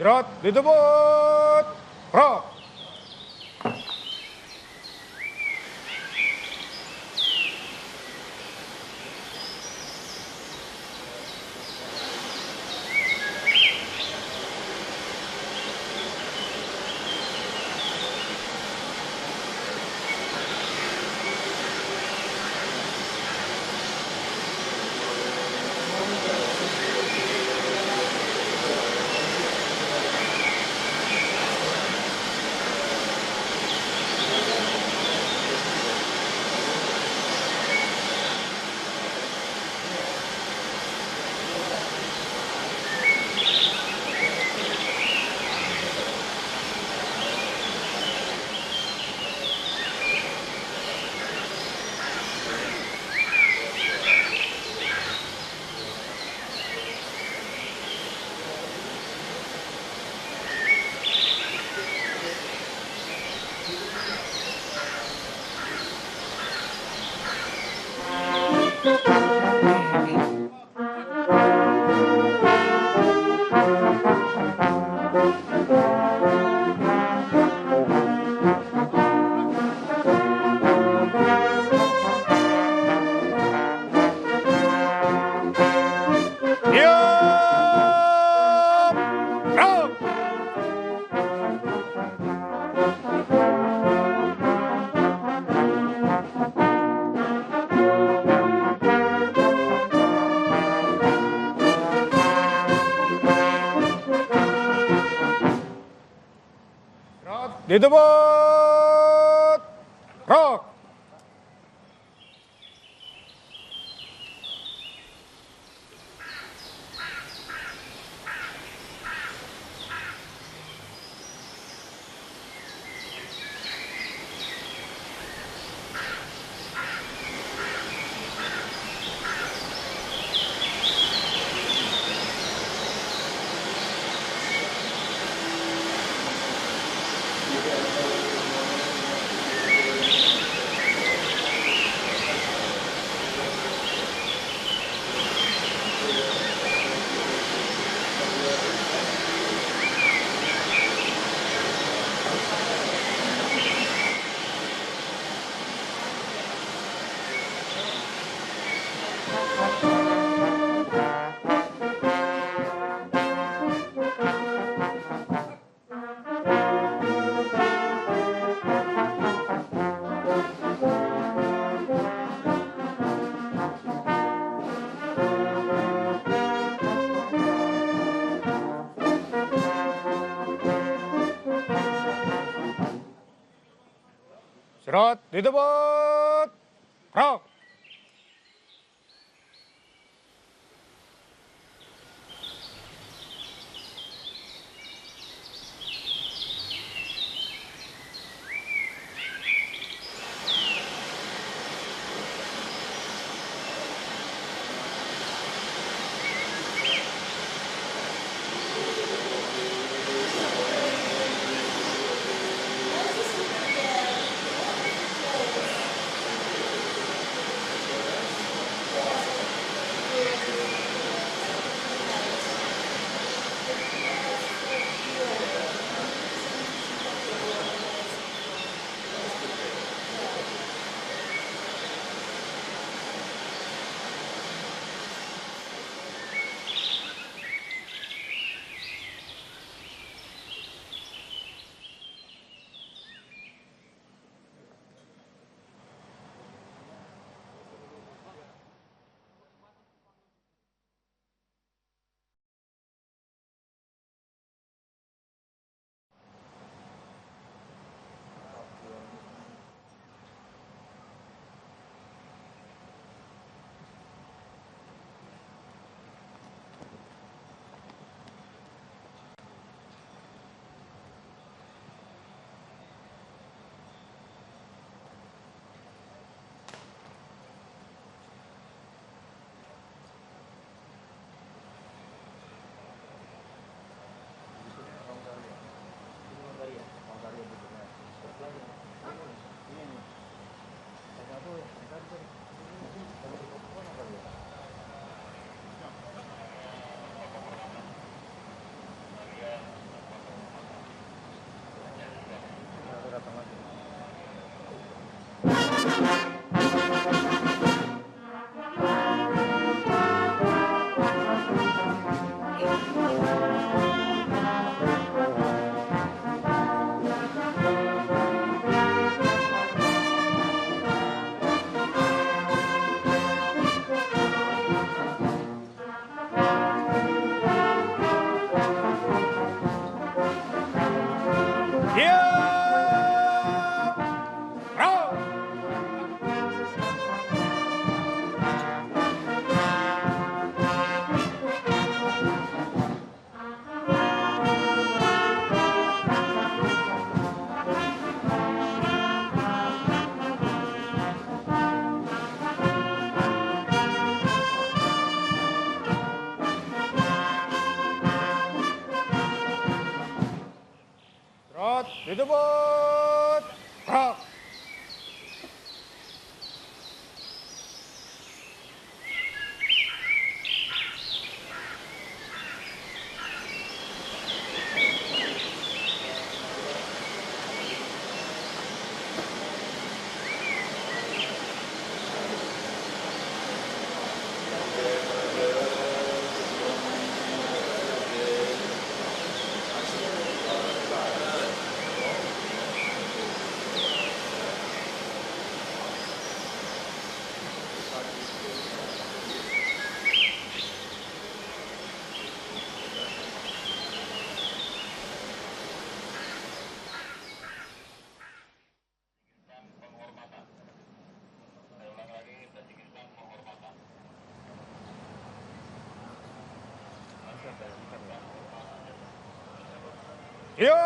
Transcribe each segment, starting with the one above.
Serot, ditebut. Pro. Ditebut. Rock. Serot, ditebut. Rock. Dituntut. Rok. Yo!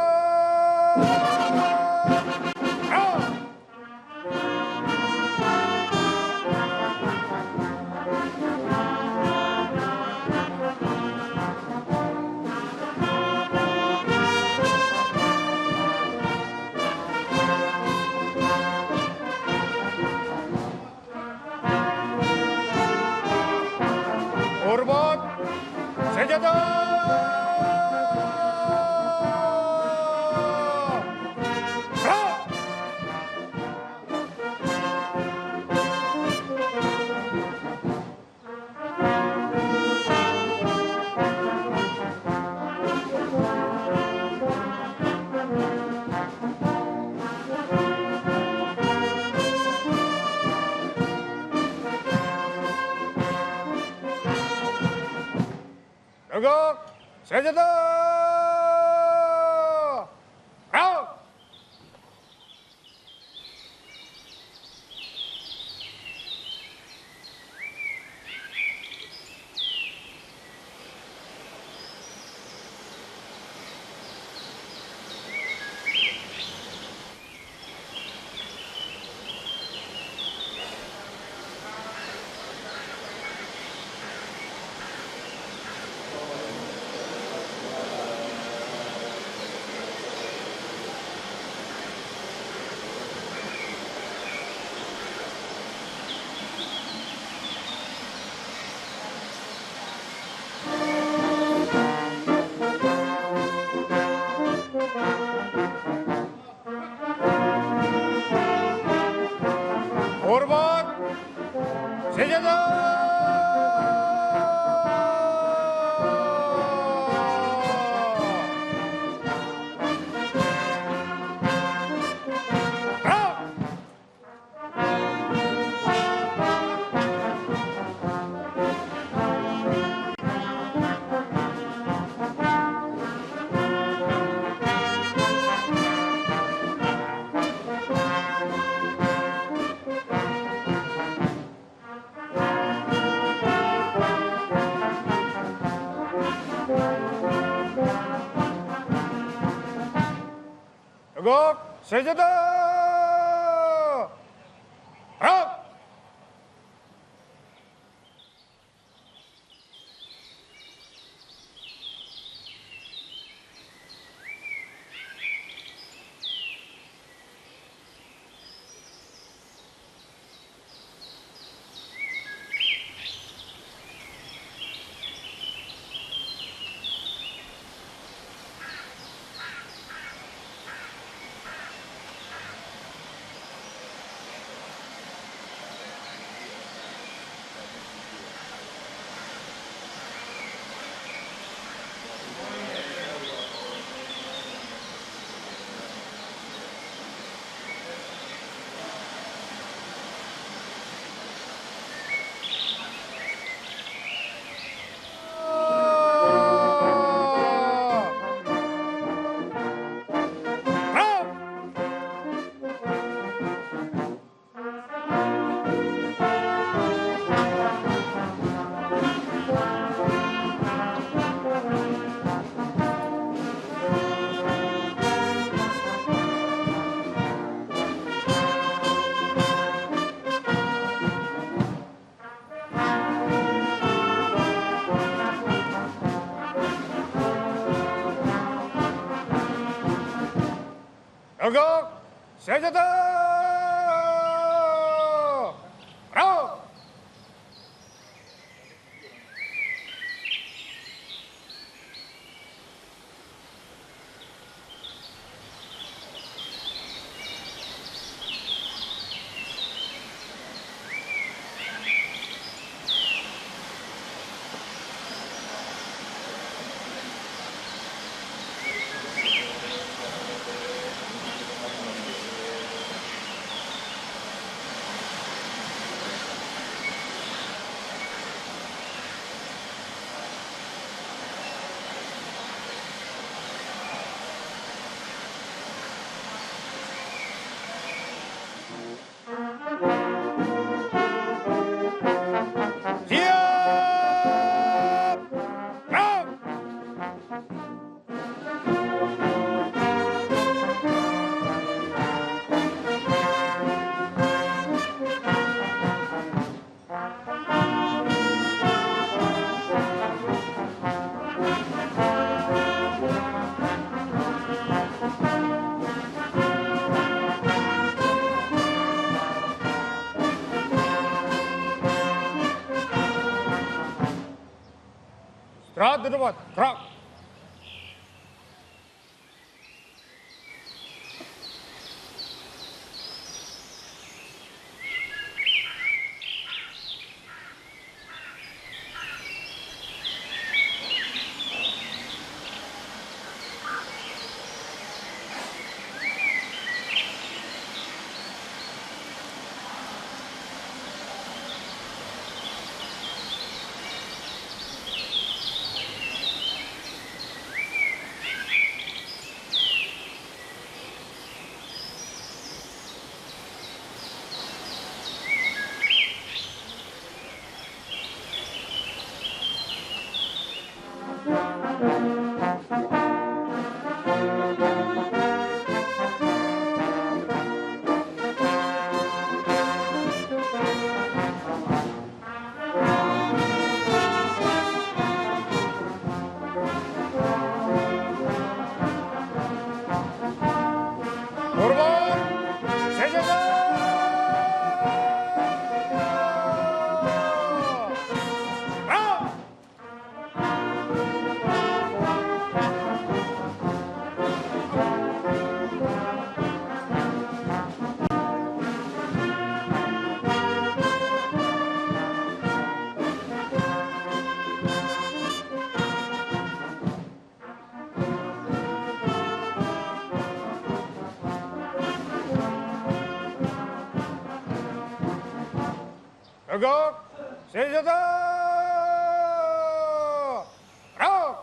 Hormat senjata. Tegak senjata. Rok. Hormat senjata. Rok. Tegak senjata. Rok. Untuk, senjata. Gerak. Siap. Gerak. Istirahat di tempat. Gerak. Korban, senjata. Gerak. Tegak, senjata. Gerak.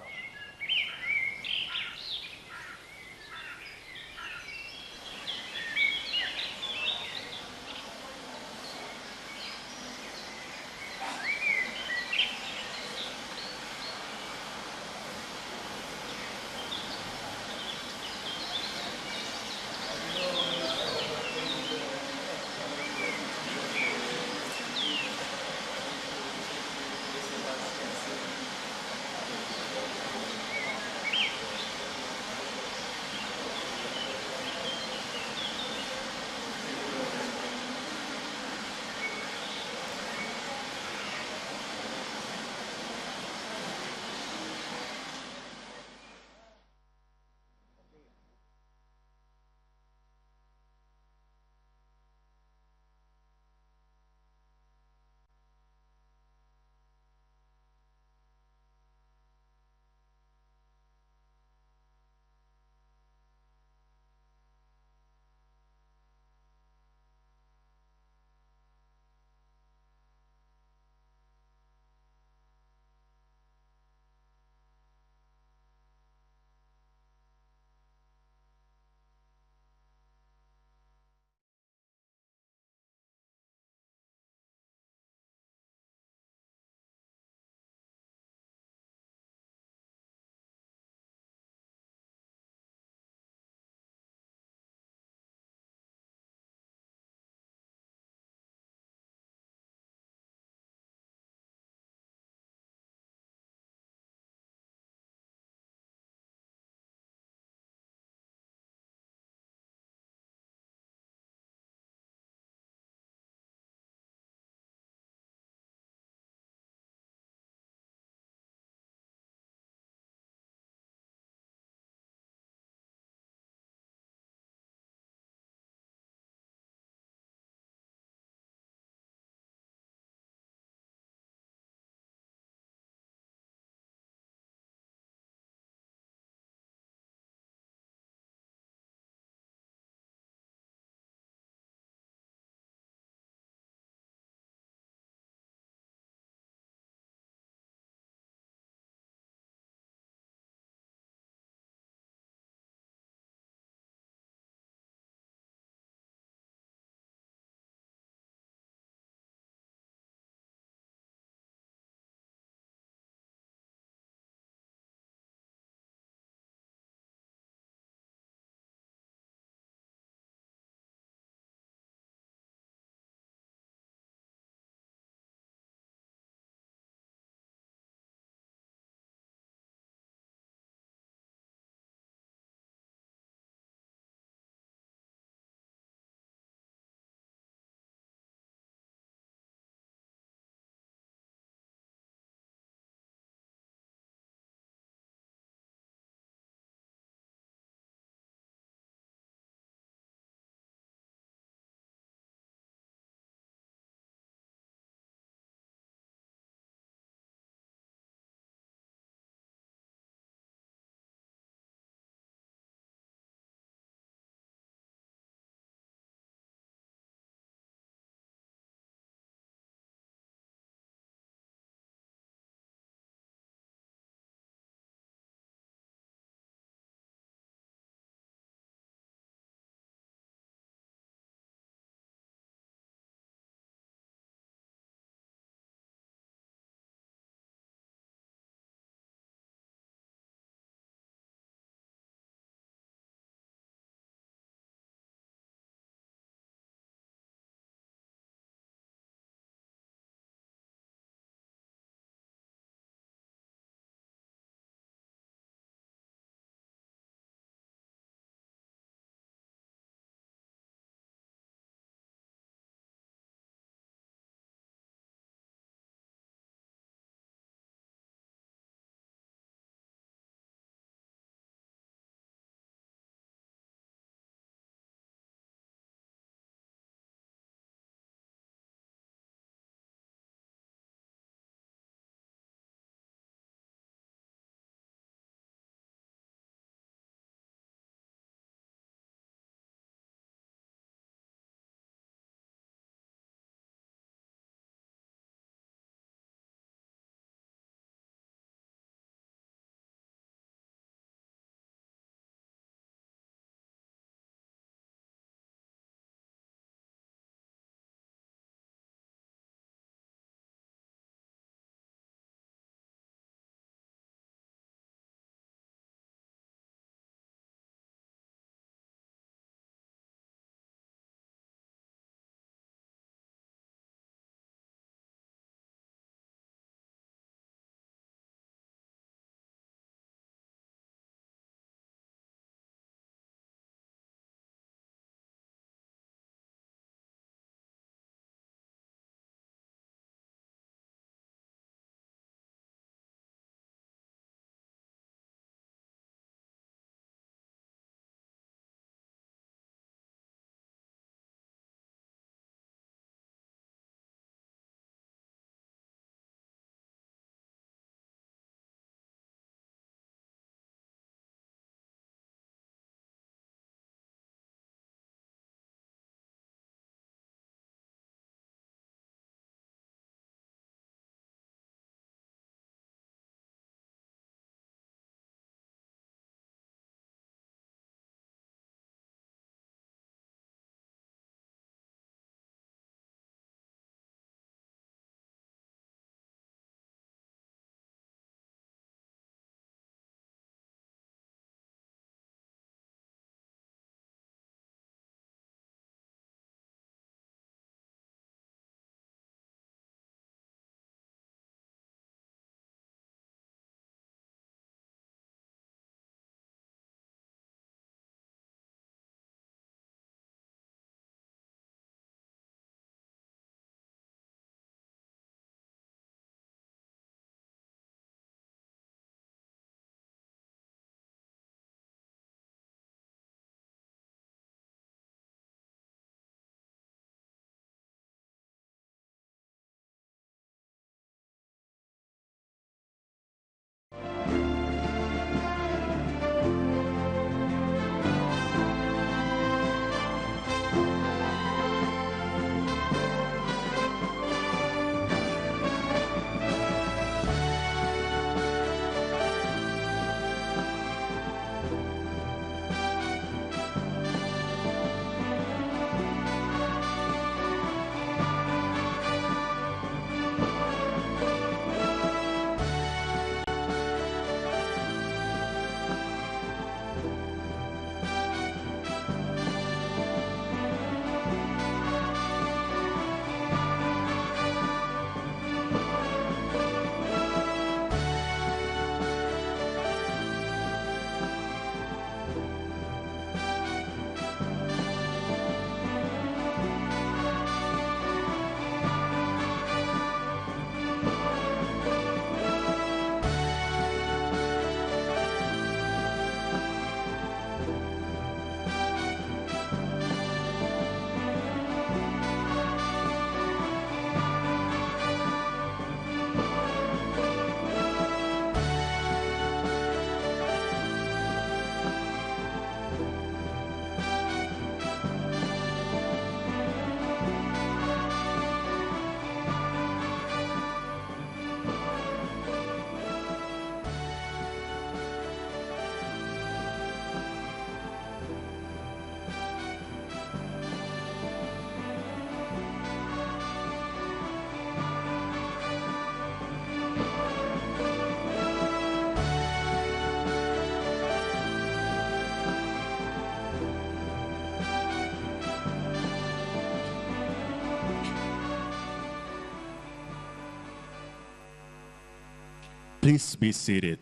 Please be seated.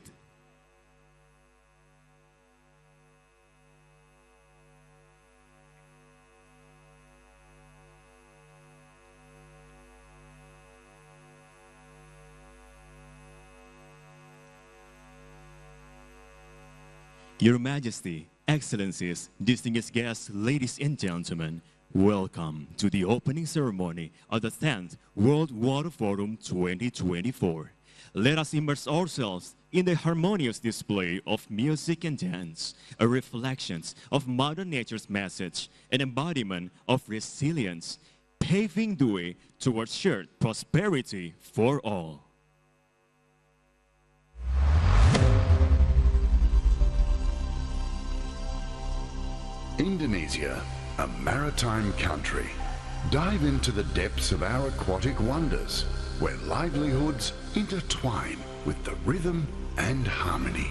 Your Majesty, Excellencies, distinguished guests, ladies and gentlemen, welcome to the opening ceremony of the 10th World Water Forum 2024. Let us immerse ourselves in the harmonious display of music and dance, a reflection of Mother Nature's message, an embodiment of resilience, paving the way towards shared prosperity for all. Indonesia, a maritime country. Dive into the depths of our aquatic wonders, where livelihoods intertwine with the rhythm and harmony.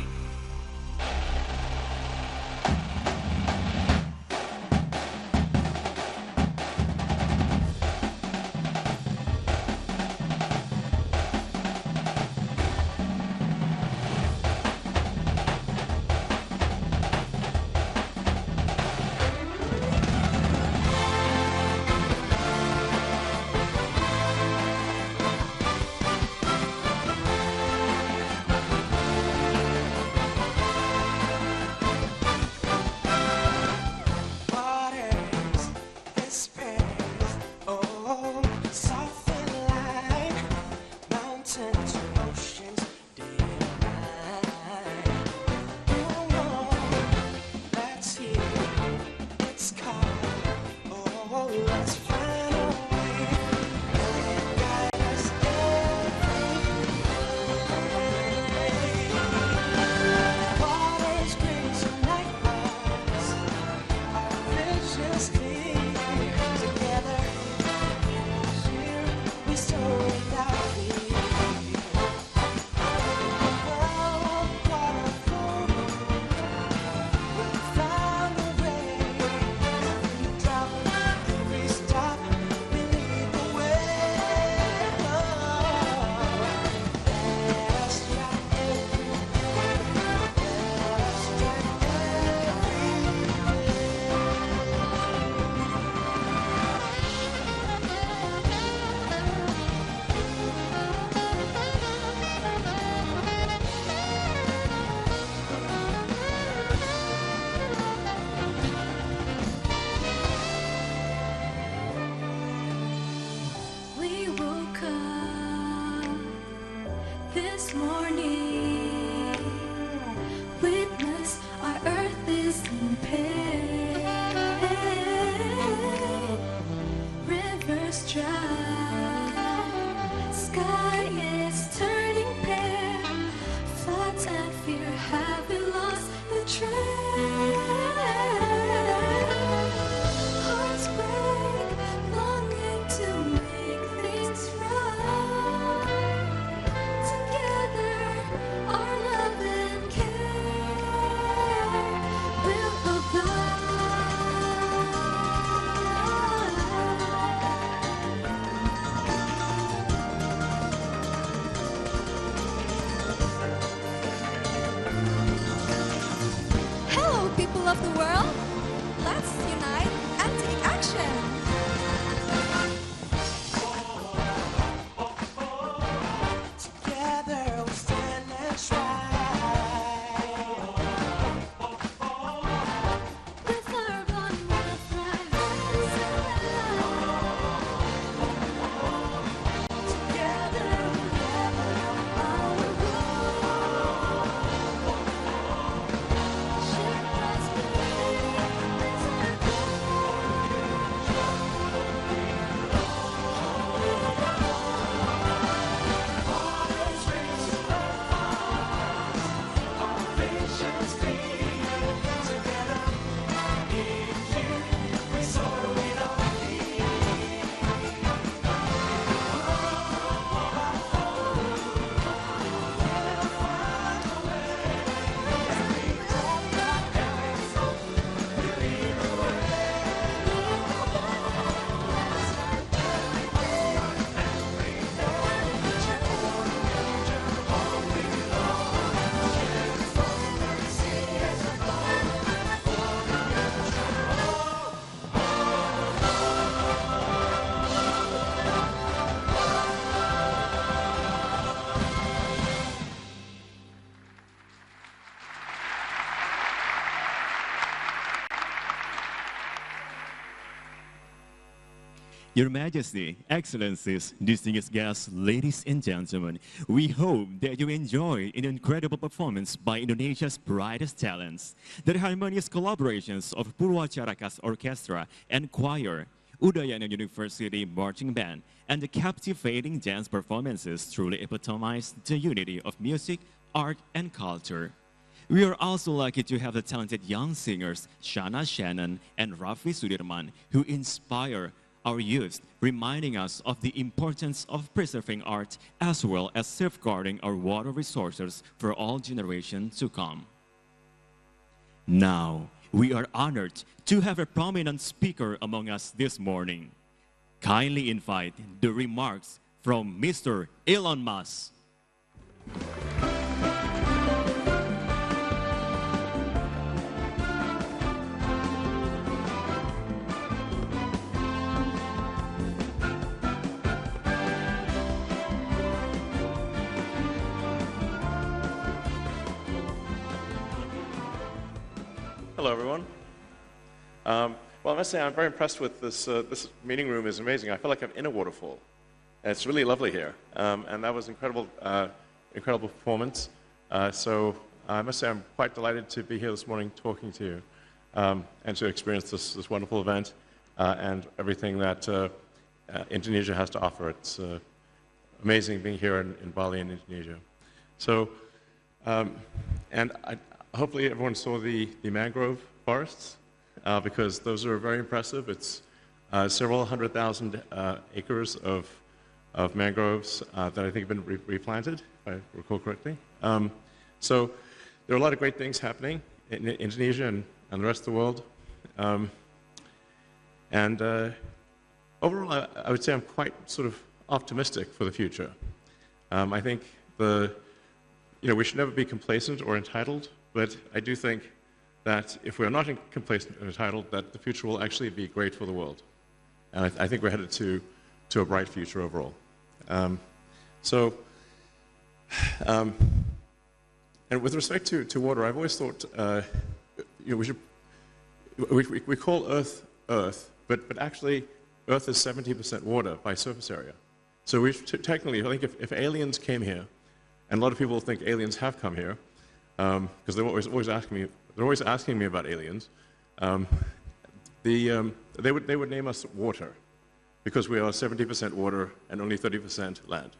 Your Majesty, Excellencies, distinguished guests, ladies and gentlemen, we hope that you enjoy an incredible performance by Indonesia's brightest talents, the harmonious collaborations of Purwacaraka's orchestra and choir, Udayana University marching band, and the captivating dance performances truly epitomize the unity of music, art, and culture. We are also lucky to have the talented young singers Shana Shannon and Raffi Sudirman, who inspire our youth, reminding us of the importance of preserving art as well as safeguarding our water resources for all generations to come. Now, we are honored to have a prominent speaker among us this morning. Kindly invite the remarks from Mr. Elon Musk. Hello, everyone. Well, I must say I'm very impressed with this. This meeting room is amazing. I feel like I'm in a waterfall. It's really lovely here, and that was incredible, incredible performance. So I must say I'm quite delighted to be here this morning talking to you and to experience this wonderful event and everything that Indonesia has to offer. It's amazing being here in Bali in Indonesia. So, hopefully everyone saw the mangrove forests, because those are very impressive. It's several 100,000 acres of mangroves that I think have been replanted, if I recall correctly. So there are a lot of great things happening in Indonesia and the rest of the world. Overall, I would say I'm quite sort of optimistic for the future. I think we should never be complacent or entitled. But I do think that if we're not complacent and entitled, that the future will actually be great for the world. And I think we're headed to a bright future overall. And with respect to water, I've always thought, we call Earth Earth, but actually Earth is 70% water by surface area. So we technically, I think if aliens came here, and a lot of people think aliens have come here, because they're always asking me about aliens. They would name us water, because we are 70% water and only 30% land.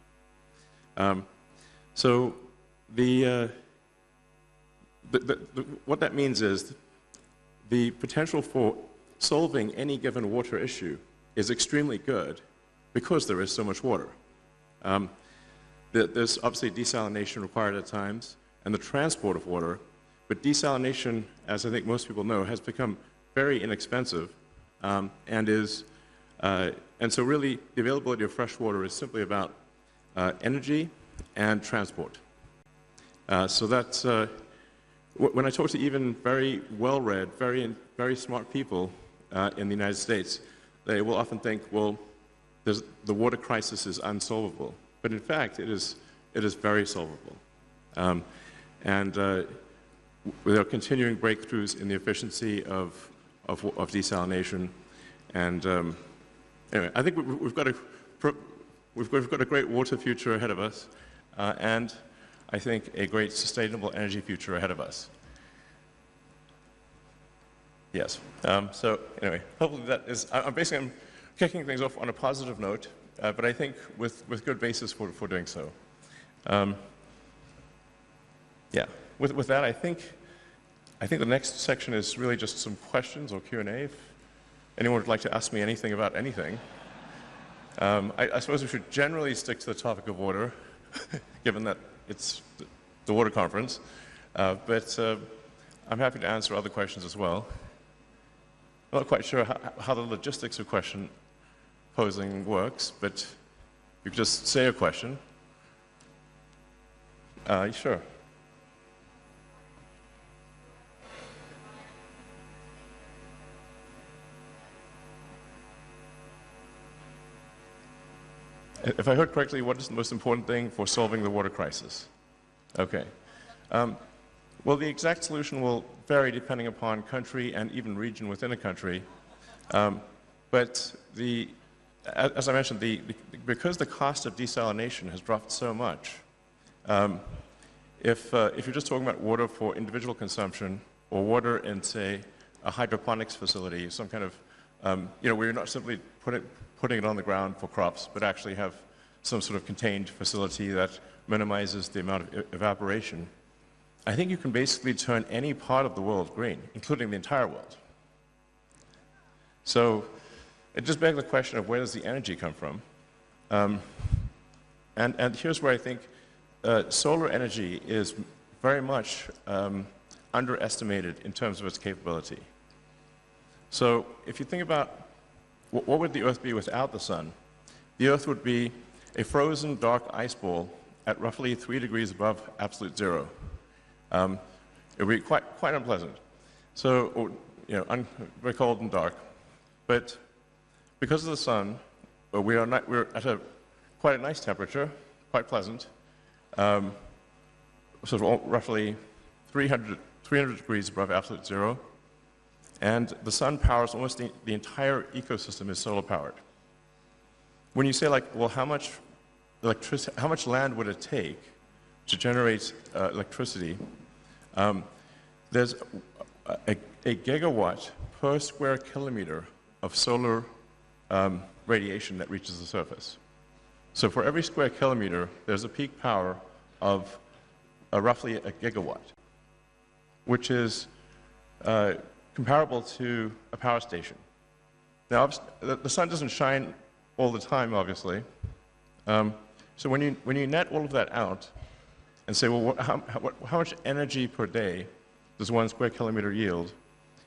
What that means is the potential for solving any given water issue is extremely good because there is so much water. There's obviously desalination required at times, and the transport of water, but desalination, as I think most people know, has become very inexpensive, and so really the availability of fresh water is simply about energy and transport. So that's when I talk to even very well-read, very smart people in the United States, they will often think, well, the water crisis is unsolvable, but in fact, it is very solvable. There are continuing breakthroughs in the efficiency of desalination, and anyway, I think we've got a great water future ahead of us, and I think a great sustainable energy future ahead of us. Yes. So anyway, hopefully that is. I'm kicking things off on a positive note, but I think with good basis for doing so. Yeah. With that, I think the next section is really just some questions or Q&A. If anyone would like to ask me anything about anything, I suppose we should generally stick to the topic of water, given that it's the water conference. But I'm happy to answer other questions as well. I'm not quite sure how the logistics of question posing works, but you could just say a question. Sure. If I heard correctly, what is the most important thing for solving the water crisis? Okay. Well, the exact solution will vary depending upon country and even region within a country. But as I mentioned, because the cost of desalination has dropped so much, if you're just talking about water for individual consumption or water in, say, a hydroponics facility, some kind of, where you're not simply putting it on the ground for crops, but actually have some sort of contained facility that minimizes the amount of evaporation, I think you can basically turn any part of the world green, including the entire world. So it just begs the question of where does the energy come from? And here's where I think solar energy is very much underestimated in terms of its capability. So if you think about what would the Earth be without the sun? The Earth would be a frozen dark ice ball at roughly 3 degrees above absolute zero. It would be quite unpleasant. So, very cold and dark. But because of the sun, we're at quite a nice temperature, quite pleasant, sort of roughly 300 degrees above absolute zero. And the sun powers almost the entire ecosystem is solar powered. When you say, like, well, how much land would it take to generate electricity? There's a gigawatt per square kilometer of solar radiation that reaches the surface. So for every square kilometer, there's a peak power of roughly a gigawatt, which is comparable to a power station. Now, the sun doesn't shine all the time, obviously. So when you net all of that out and say, well, how much energy per day does 1 square kilometer yield?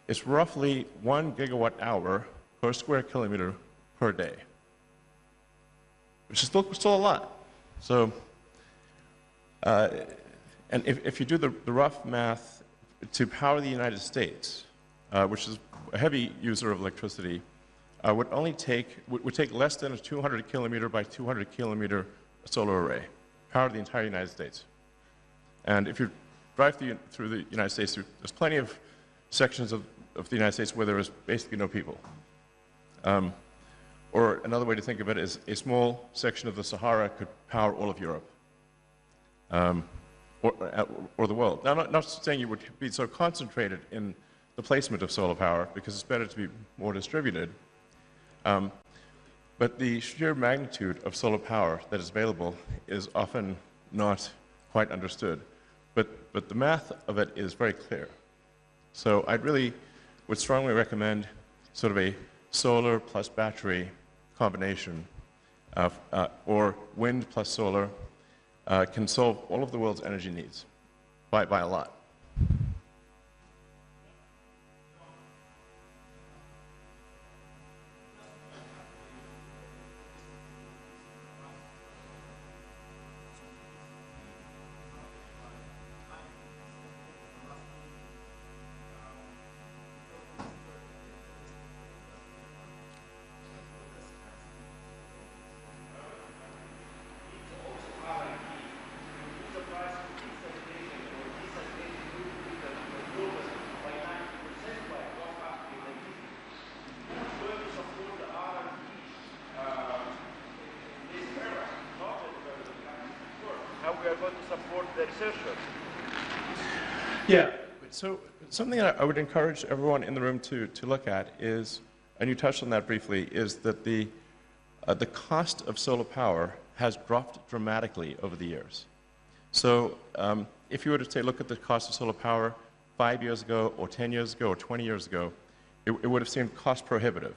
It's roughly 1 gigawatt hour per square kilometer per day, which is still a lot. So, and if you do the rough math to power the United States, which is a heavy user of electricity, would take less than a 200 kilometer by 200 kilometer solar array, power the entire United States. And if you drive through the United States, there's plenty of sections of the United States where there is basically no people. Or another way to think of it is a small section of the Sahara could power all of Europe, or the world. Now, I'm not saying you would be so concentrated in the placement of solar power, because it's better to be more distributed. But the sheer magnitude of solar power that is available is often not quite understood. But the math of it is very clear. So I really would strongly recommend sort of a solar plus battery combination, or wind plus solar, can solve all of the world's energy needs by a lot. We are going to support the researchers. Yeah, so something that I would encourage everyone in the room to look at is, and you touched on that briefly, is that the cost of solar power has dropped dramatically over the years. So if you were to look at the cost of solar power 5 years ago, or 10 years ago, or 20 years ago, it would have seemed cost prohibitive.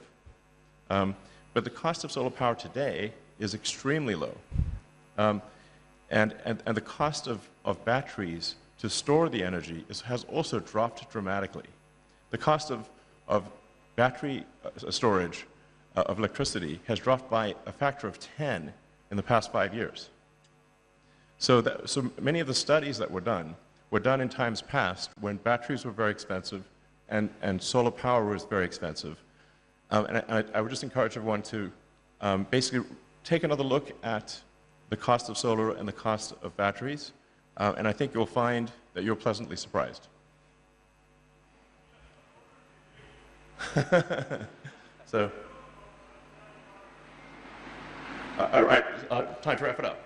But the cost of solar power today is extremely low. And the cost of batteries to store the energy has also dropped dramatically. The cost of battery storage of electricity has dropped by a factor of 10 in the past 5 years. So many of the studies that were done in times past when batteries were very expensive and solar power was very expensive. And I would just encourage everyone to basically take another look at the cost of solar and the cost of batteries, and I think you'll find that you're pleasantly surprised. All right, time to wrap it up.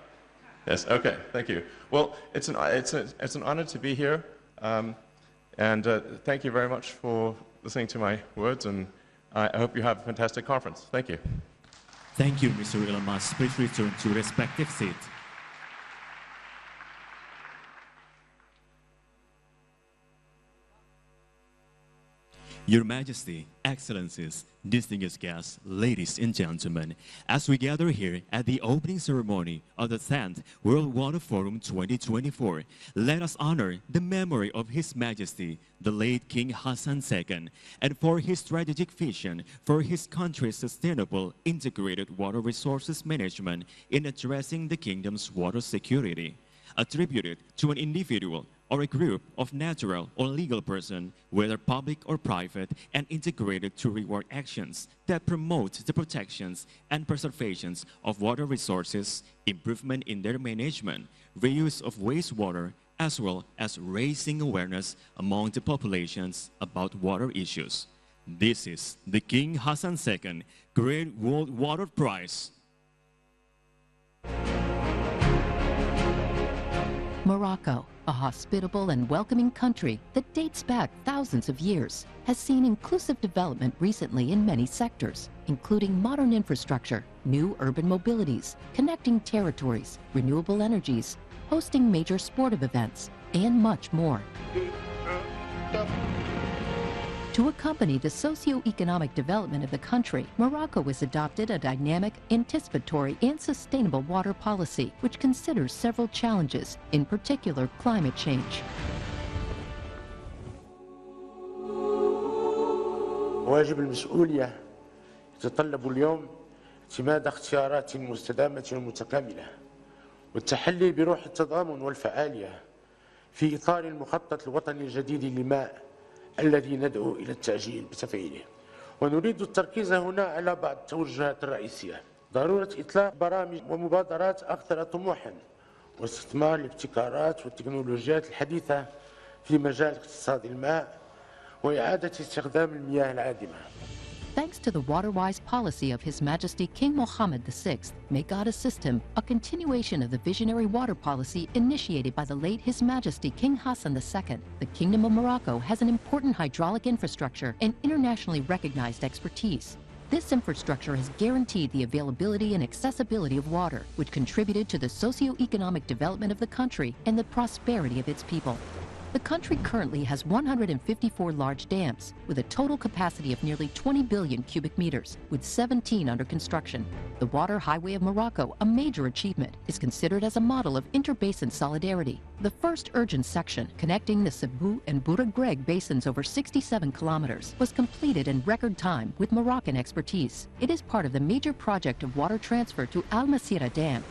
Yes, okay, thank you. Well, it's an honor to be here, and thank you very much for listening to my words, and I hope you have a fantastic conference. Thank you. Thank you, Mr. Elon Musk. Please return to respective seat. Your Majesty, Excellencies, distinguished guests, ladies and gentlemen, as we gather here at the opening ceremony of the 10th World Water Forum 2024, let us honor the memory of His Majesty, the late King Hassan II, and for his strategic vision for his country's sustainable integrated water resources management in addressing the kingdom's water security, attributed to an individual or a group of natural or legal person, whether public or private, and integrated to reward actions that promote the protections and preservations of water resources, improvement in their management, reuse of wastewater, as well as raising awareness among the populations about water issues. This is the King Hassan II Great World Water Prize. Morocco, a hospitable and welcoming country that dates back thousands of years, has seen inclusive development recently in many sectors, including modern infrastructure, new urban mobilities, connecting territories, renewable energies, hosting major sportive events, and much more. To accompany the socio-economic development of the country, Morocco has adopted a dynamic, anticipatory, and sustainable water policy, which considers several challenges, in particular climate change. واجب المسؤولية يتطلب اليوم اعتماد اختيارات مستدامة ومتكاملة والتحلي بروح التضامن والفعالية في إطار المخطط الوطني الجديد للماء الذي ندعو إلى التعجيل بتفعيله. ونريد التركيز هنا على بعض التوجهات الرئيسية: ضرورة إطلاق برامج ومبادرات أكثر طموحا واستثمار الابتكارات والتكنولوجيات الحديثة في مجال اقتصاد الماء وإعادة استخدام المياه العادمة. Thanks to the water-wise policy of His Majesty King Mohammed VI, may God assist him, a continuation of the visionary water policy initiated by the late His Majesty King Hassan II, the Kingdom of Morocco has an important hydraulic infrastructure and internationally recognized expertise. This infrastructure has guaranteed the availability and accessibility of water, which contributed to the socio-economic development of the country and the prosperity of its people. The country currently has 154 large dams, with a total capacity of nearly 20 billion cubic meters, with 17 under construction. The Water Highway of Morocco, a major achievement, is considered as a model of interbasin solidarity. The first urgent section, connecting the Cebu and Bouragreg basins over 67 kilometers, was completed in record time with Moroccan expertise. It is part of the major project of water transfer to Al Masira Dam.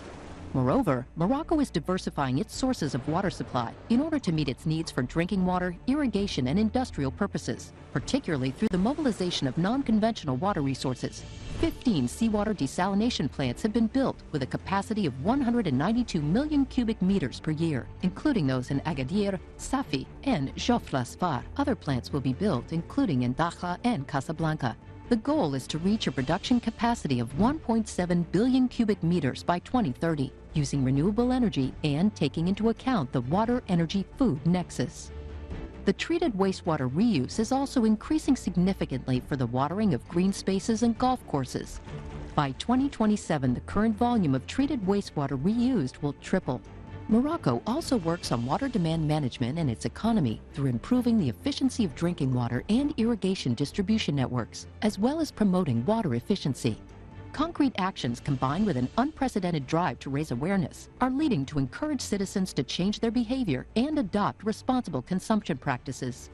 Moreover, Morocco is diversifying its sources of water supply in order to meet its needs for drinking water, irrigation, and industrial purposes, particularly through the mobilization of non-conventional water resources. 15 seawater desalination plants have been built with a capacity of 192 million cubic meters per year, including those in Agadir, Safi, and Jofla Sfar. Other plants will be built, including in Dakhla and Casablanca. The goal is to reach a production capacity of 1.7 billion cubic meters by 2030, using renewable energy and taking into account the water-energy-food nexus. The treated wastewater reuse is also increasing significantly for the watering of green spaces and golf courses. By 2027, the current volume of treated wastewater reused will triple. Morocco also works on water demand management and its economy through improving the efficiency of drinking water and irrigation distribution networks, as well as promoting water efficiency. Concrete actions combined with an unprecedented drive to raise awareness are leading to encourage citizens to change their behavior and adopt responsible consumption practices.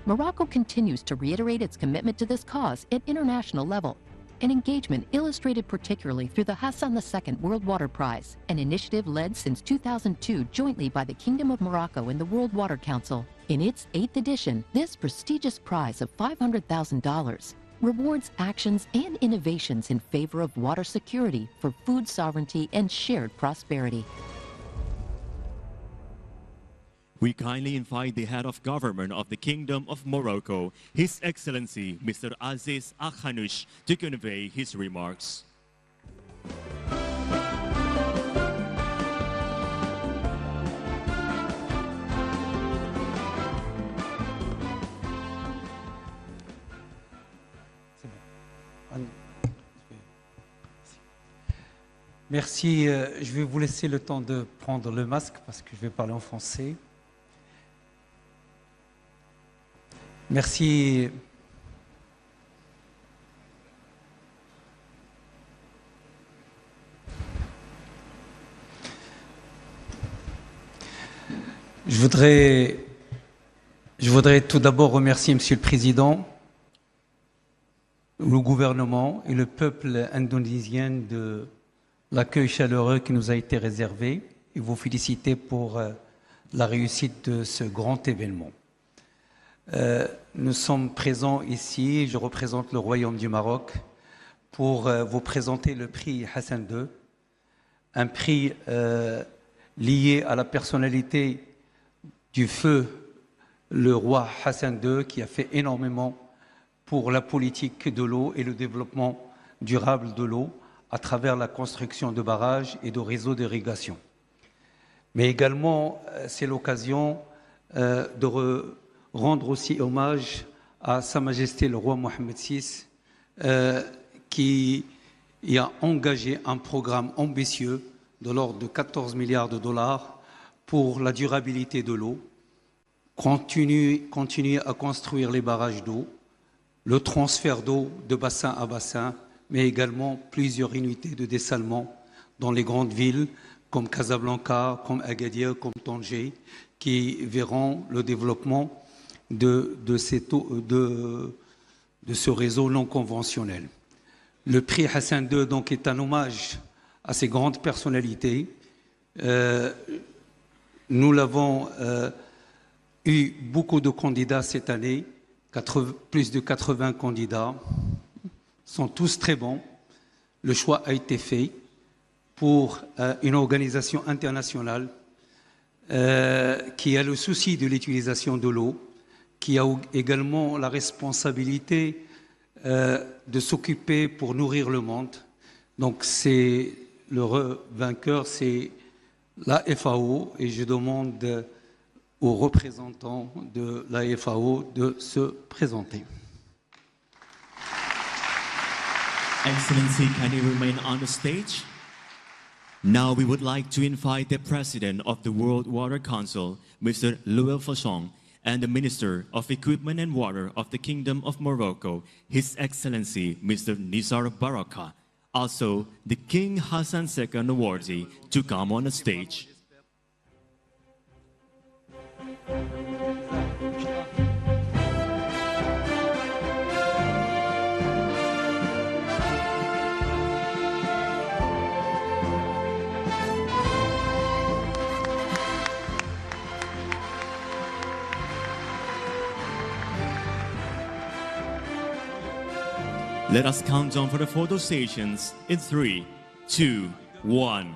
Morocco continues to reiterate its commitment to this cause at international level, an engagement illustrated particularly through the Hassan II World Water Prize, an initiative led since 2002 jointly by the Kingdom of Morocco and the World Water Council. In its 8th edition, this prestigious prize of $500,000 rewards actions and innovations in favor of water security for food sovereignty and shared prosperity. We kindly invite the head of government of the Kingdom of Morocco, His Excellency Mr. Aziz Akhanouch, to convey his remarks. Merci. Je vais vous laisser le temps de prendre le masque parce que je vais parler en français. Merci. Je voudrais tout d'abord remercier Monsieur le Président, le gouvernement et le peuple indonésien de l'accueil chaleureux qui nous a été réservé et vous féliciter pour la réussite de ce grand événement. Nous sommes présents ici, je représente le Royaume du Maroc, pour vous présenter le prix Hassan II, un prix lié à la personnalité du feu, le roi Hassan II, qui a fait énormément pour la politique de l'eau et le développement durable de l'eau à travers la construction de barrages et de réseaux d'irrigation. Mais également, c'est l'occasion de rendre aussi hommage à Sa Majesté le roi Mohammed VI, qui a engagé un programme ambitieux de l'ordre de 14 milliards de dollars pour la durabilité de l'eau, continuer à construire les barrages d'eau, le transfert d'eau de bassin à bassin, mais également plusieurs unités de dessalement dans les grandes villes comme Casablanca, comme Agadir, comme Tanger, qui verront le développement de ce réseau non conventionnel. Le prix Hassan II donc, est un hommage à ces grandes personnalités. Nous l'avons eu beaucoup de candidats cette année, plus de 80 candidats, sont tous très bons. Le choix a été fait pour une organisation internationale qui a le souci de l'utilisation de l'eau, qui a également la responsabilité de s'occuper pour nourrir le monde. Donc c'est le vainqueur, c'est la FAO, et je demande aux représentants de la FAO de se présenter. Excellency, can you remain on the stage? Now we would like to invite the President of the World Water Council, Mr. Louis Fachon, and the Minister of Equipment and Water of the Kingdom of Morocco, His Excellency Mr. Nizar Baraka, also the King Hassan II awardee, to come on the stage. Let us count down for the photo stations in 3, 2, 1.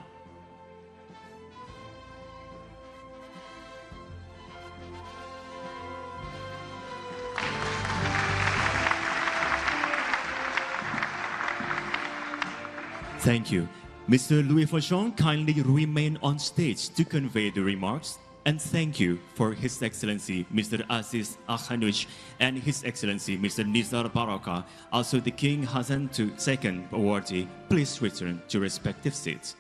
Thank you. Mr. Louis Fachon, kindly remain on stage to convey the remarks. And thank you for His Excellency Mr. Aziz Akhanush and His Excellency Mr. Nizar Baraka, also the King Hassan II awardee. Please return to respective seats.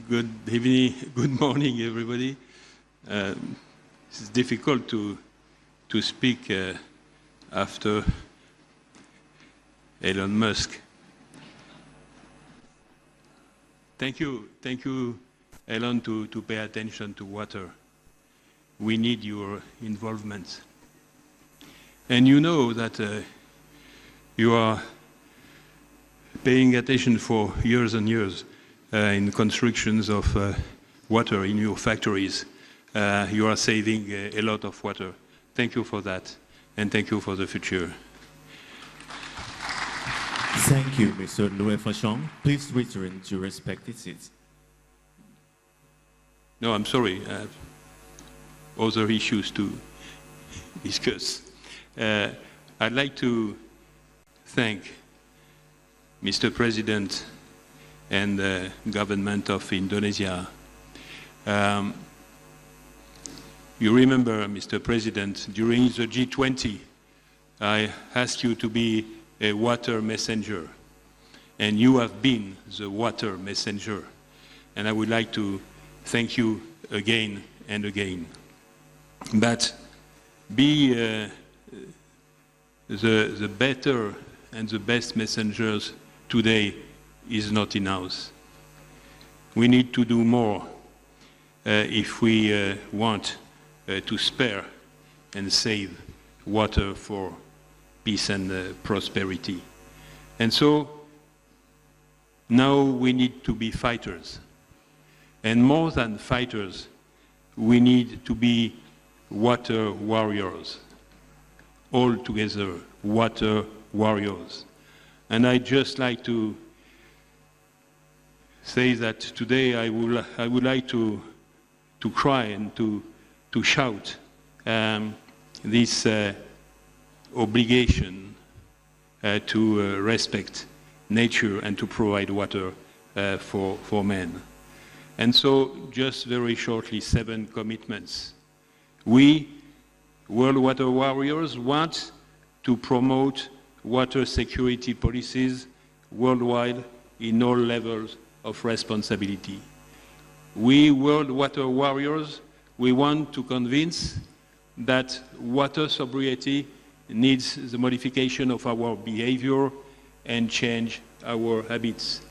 Good evening, good morning, everybody. It's difficult to speak after Elon Musk. Thank you, Elon, to pay attention to water. We need your involvement. And you know that you are paying attention for years and years in constructions of water in your factories. You are saving a lot of water. Thank you for that, and thank you for the future. Thank you, Mr. Louis Fachon. Please return to respective seats. No, I'm sorry. Other issues to discuss. I'd like to thank Mr. President and the government of Indonesia. You remember, Mr. President, during the G20, I asked you to be a water messenger, and you have been the water messenger. And I would like to thank you again and again. But be the better and the best messengers today is not enough. We need to do more if we want to spare and save water for peace and prosperity. And so now we need to be fighters. And more than fighters, we need to be water warriors. All together, water warriors. And I'd just like to say that today I would like to cry and to shout this obligation to respect nature and to provide water for men. And so, just very shortly, 7 commitments. We, World Water Warriors, want to promote water security policies worldwide in all levels of responsibility. We, World Water Warriors, we want to convince that water sobriety needs the modification of our behavior and change our habits.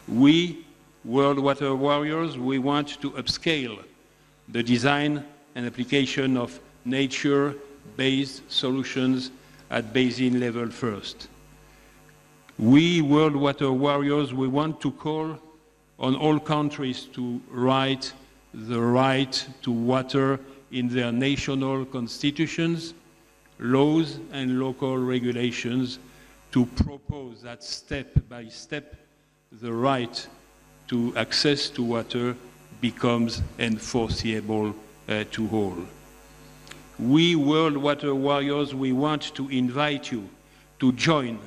We, World Water Warriors, we want to upscale the design and application of nature-based solutions at basin level first. We, World Water Warriors, we want to call on all countries to write the right to water in their national constitutions, laws and local regulations to propose that step by step the right to access to water becomes enforceable to all. We, World Water Warriors, we want to invite you to join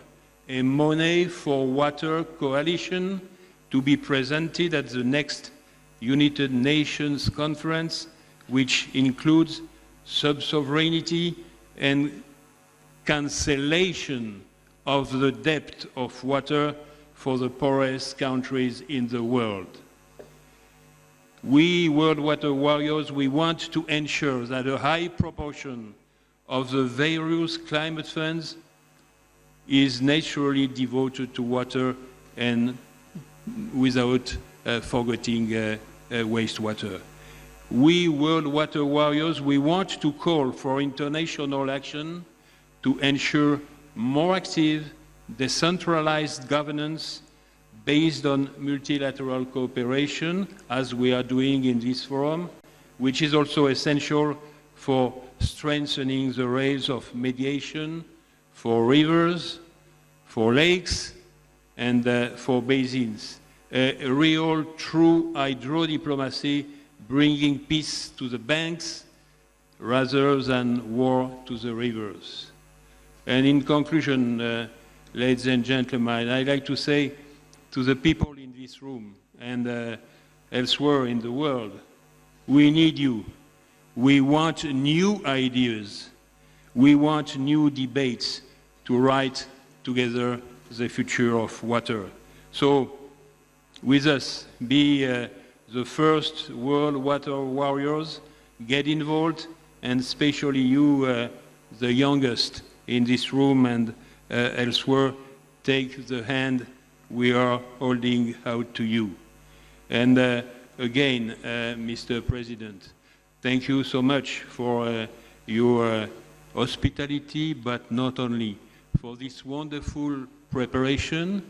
a Money for Water coalition to be presented at the next United Nations Conference, which includes sub-sovereignty and cancellation of the debt of water for the poorest countries in the world. We, World Water Warriors, we want to ensure that a high proportion of the various climate funds is naturally devoted to water and without forgetting wastewater. We, World Water Warriors, we want to call for international action to ensure more active, decentralized governance based on multilateral cooperation, as we are doing in this forum, which is also essential for strengthening the rails of mediation for rivers, for lakes, and for basins. A real, true hydro-diplomacy bringing peace to the banks rather than war to the rivers. And in conclusion, ladies and gentlemen, I'd like to say to the people in this room and elsewhere in the world, we need you. We want new ideas. We want new debates to write together the future of water. So, with us, be the first World Water Warriors, get involved, and especially you, the youngest in this room and elsewhere, take the hand we are holding out to you. And again, Mr. President, thank you so much for your hospitality, but not only, for this wonderful preparation,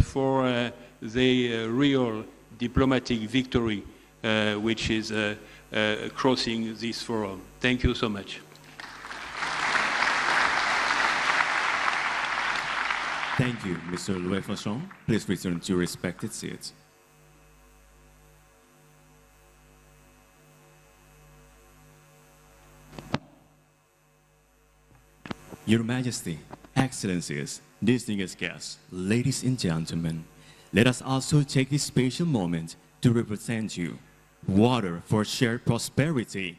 for the real diplomatic victory which is crossing this forum. Thank you so much. Thank you, Mr. Louis Fauchon. Please return to your respected seats. Your Majesty, Excellencies, distinguished guests, ladies and gentlemen, let us also take this special moment to represent you. Water for shared prosperity.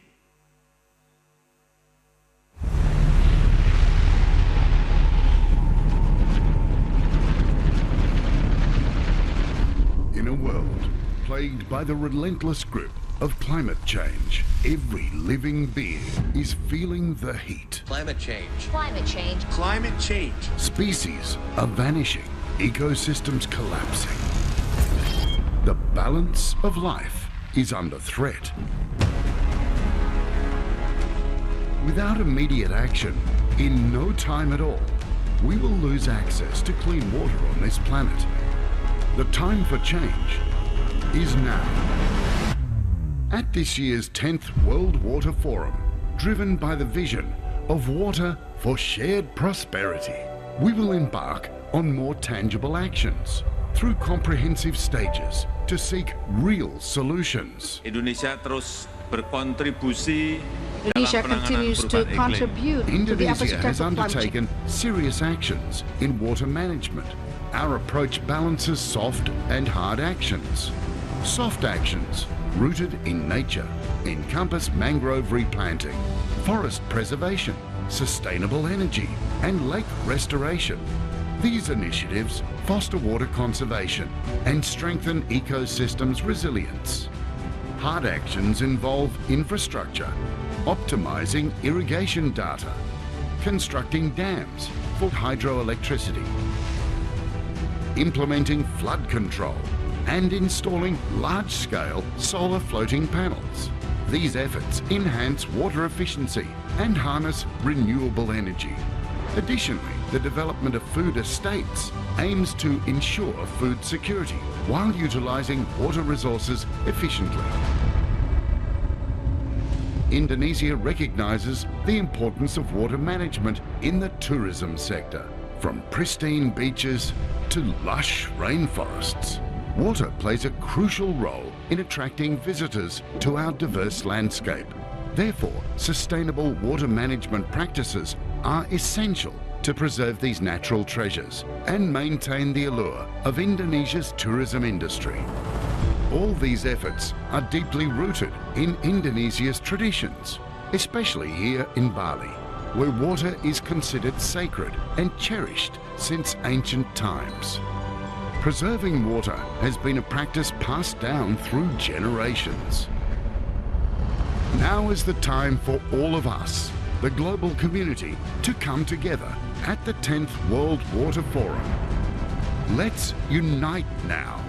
In a world plagued by the relentless grip of climate change, every living being is feeling the heat. Climate change. Climate change. Climate change. Species are vanishing, ecosystems collapsing. The balance of life is under threat. Without immediate action, in no time at all, we will lose access to clean water on this planet. The time for change is now. At this year's 10th World Water Forum, driven by the vision of water for shared prosperity, we will embark on more tangible actions through comprehensive stages to seek real solutions. Indonesia terus berkontribusi Indonesia continues to contribute to the efforts Indonesia to has tackle climate change. undertaken serious actions in water management. Our approach balances soft and hard actions. Soft actions, rooted in nature, encompass mangrove replanting, forest preservation, sustainable energy, and lake restoration. These initiatives foster water conservation and strengthen ecosystems' resilience. Hard actions involve infrastructure, optimizing irrigation data, constructing dams for hydroelectricity, implementing flood control, and installing large-scale solar floating panels. These efforts enhance water efficiency and harness renewable energy. Additionally, the development of food estates aims to ensure food security while utilizing water resources efficiently. Indonesia recognizes the importance of water management in the tourism sector, from pristine beaches to lush rainforests. Water plays a crucial role in attracting visitors to our diverse landscape. Therefore, sustainable water management practices are essential to preserve these natural treasures and maintain the allure of Indonesia's tourism industry. All these efforts are deeply rooted in Indonesia's traditions, especially here in Bali, where water is considered sacred and cherished since ancient times. Preserving water has been a practice passed down through generations. Now is the time for all of us, the global community, to come together at the 10th World Water Forum. Let's unite now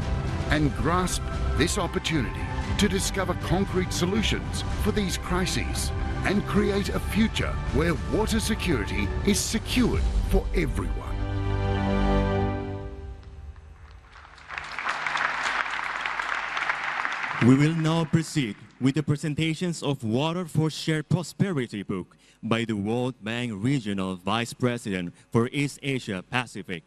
and grasp this opportunity to discover concrete solutions for these crises and create a future where water security is secured for everyone. We will now proceed with the presentations of Water for Shared Prosperity book by the World Bank Regional Vice President for East Asia Pacific.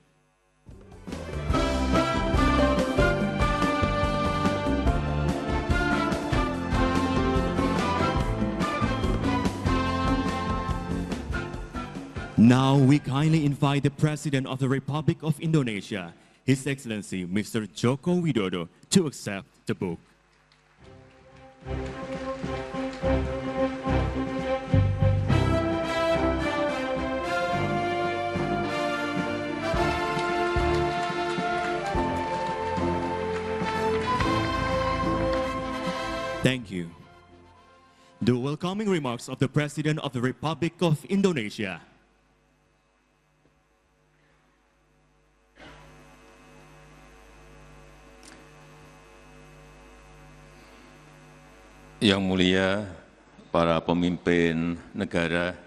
Now we kindly invite the President of the Republic of Indonesia, His Excellency Mr. Joko Widodo, to accept the book. Thank you. The welcoming remarks of the President of the Republic of Indonesia. Yang mulia para pemimpin negara,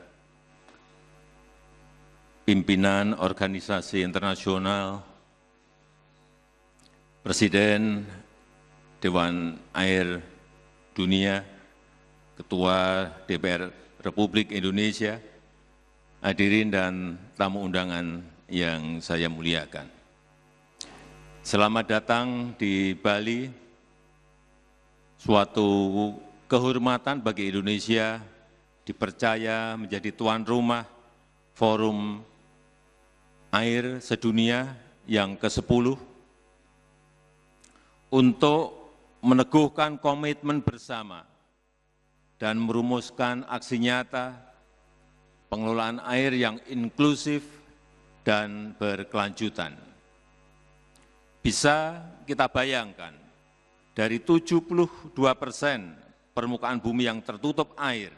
pimpinan organisasi internasional, Presiden Dewan Air Dunia, Ketua DPR Republik Indonesia, hadirin dan tamu undangan yang saya muliakan. Selamat datang di Bali, suatu kehormatan bagi Indonesia dipercaya menjadi tuan rumah Forum air sedunia yang ke-10 untuk meneguhkan komitmen bersama dan merumuskan aksi nyata pengelolaan air yang inklusif dan berkelanjutan. Bisa kita bayangkan, dari 72% permukaan bumi yang tertutup air,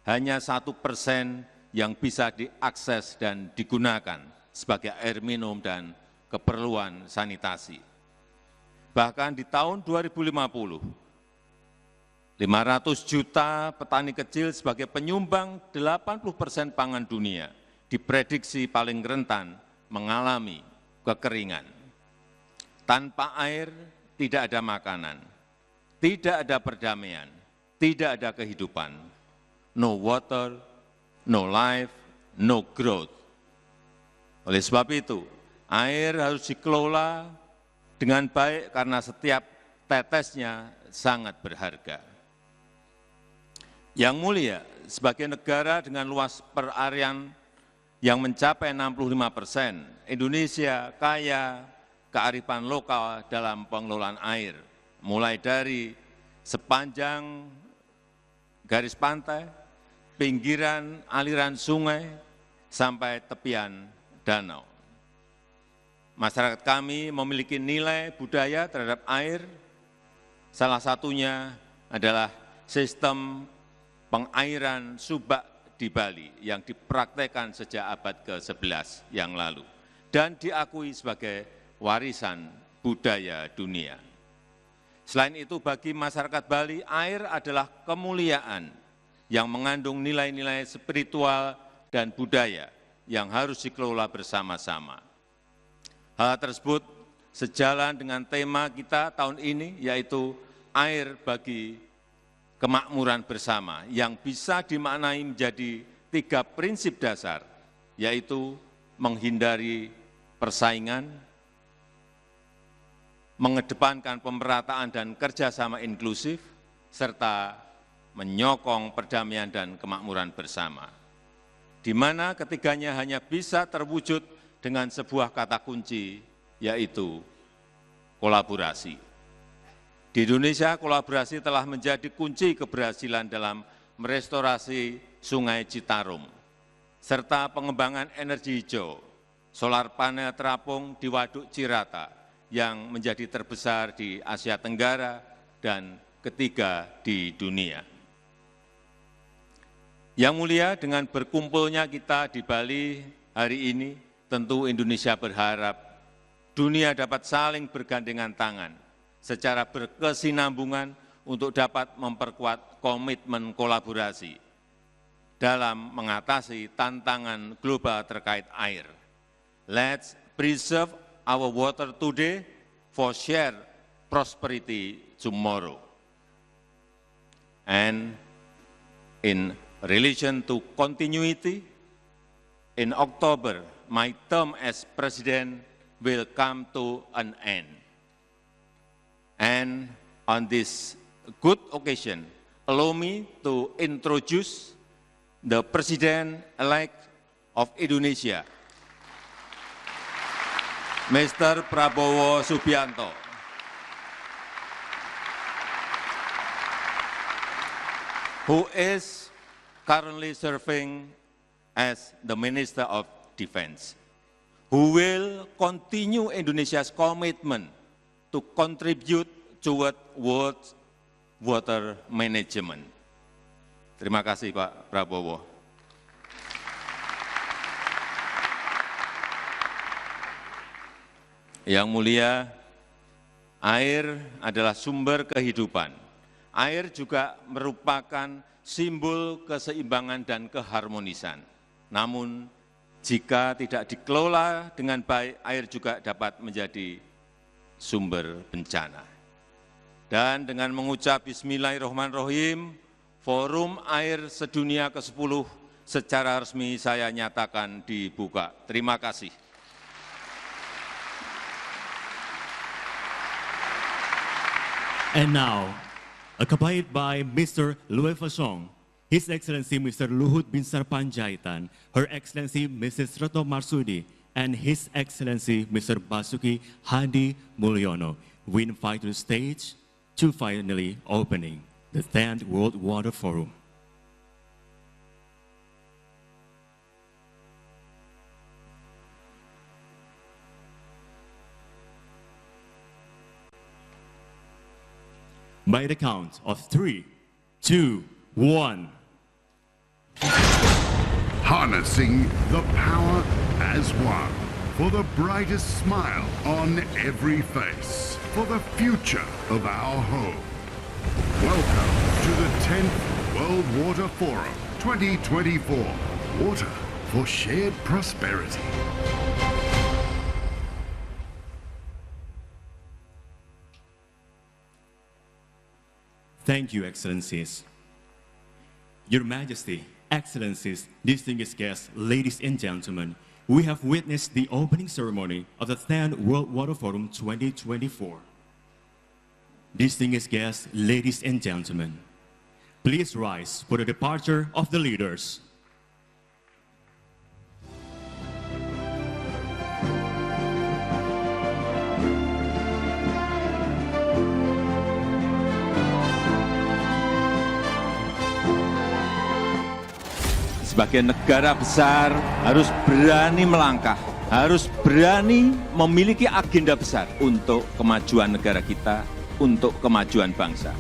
hanya 1% yang bisa diakses dan digunakan sebagai air minum dan keperluan sanitasi. Bahkan di tahun 2050, 500 juta petani kecil sebagai penyumbang 80% pangan dunia diprediksi paling rentan mengalami kekeringan. Tanpa air tidak ada makanan, tidak ada perdamaian, tidak ada kehidupan. No water, no life, no growth. Oleh sebab itu, air harus dikelola dengan baik karena setiap tetesnya sangat berharga. Yang mulia, sebagai negara dengan luas perarian yang mencapai 65%, Indonesia kaya kearifan lokal dalam pengelolaan air, mulai dari sepanjang garis pantai, pinggiran aliran sungai, sampai tepian danau. Masyarakat kami memiliki nilai budaya terhadap air, salah satunya adalah sistem pengairan subak di Bali yang dipraktekkan sejak abad ke-11 yang lalu dan diakui sebagai warisan budaya dunia. Selain itu, bagi masyarakat Bali, air adalah kemuliaan yang mengandung nilai-nilai spiritual dan budaya yang harus dikelola bersama-sama. Hal tersebut sejalan dengan tema kita tahun ini, yaitu air bagi kemakmuran bersama, yang bisa dimaknai menjadi 3 prinsip dasar, yaitu menghindari persaingan, mengedepankan pemerataan dan kerjasama inklusif, serta menyokong perdamaian dan kemakmuran bersama, di mana ketiganya hanya bisa terwujud dengan sebuah kata kunci, yaitu kolaborasi. Di Indonesia, kolaborasi telah menjadi kunci keberhasilan dalam merestorasi Sungai Citarum, serta pengembangan energi hijau, solar panel terapung di Waduk Cirata, yang menjadi terbesar di Asia Tenggara dan ketiga di dunia. Yang mulia, dengan berkumpulnya kita di Bali hari ini, tentu Indonesia berharap dunia dapat saling bergandengan tangan secara berkesinambungan untuk dapat memperkuat komitmen kolaborasi dalam mengatasi tantangan global terkait air. Let's preserve our water today for shared prosperity tomorrow. And in relation to continuity, in October, my term as President will come to an end. And on this good occasion, allow me to introduce the President-elect of Indonesia, Mr. Prabowo Subianto. Who is currently serving as the Minister of Defense, who will continue Indonesia's commitment to contribute toward world water management. Terima kasih, Pak Prabowo. Yang mulia, air adalah sumber kehidupan. Air juga merupakan simbol keseimbangan dan keharmonisan. Namun, jika tidak dikelola dengan baik, air juga dapat menjadi sumber bencana. Dan dengan mengucap Bismillahirrahmanirrahim, Forum Air Sedunia ke-10 secara resmi saya nyatakan dibuka. Terima kasih. And now, accompanied by Mr. Louis Fasong, His Excellency Mr. Luhut Binsar Panjaitan, Her Excellency Mrs. Retno Marsudi, and His Excellency Mr. Basuki Hadi Mulyono, we invite to the stage to finally opening the 10th World Water Forum. By the count of 3, 2, 1. Harnessing the power as one. For the brightest smile on every face. For the future of our home. Welcome to the 10th World Water Forum 2024. Water for shared prosperity. Thank you, Excellencies. Your Majesty, Excellencies, distinguished guests, ladies and gentlemen, we have witnessed the opening ceremony of the 10th World Water Forum 2024. Distinguished guests, ladies and gentlemen, please rise for the departure of the leaders. Sebagai negara besar harus berani melangkah, harus berani memiliki agenda besar untuk kemajuan negara kita, untuk kemajuan bangsa.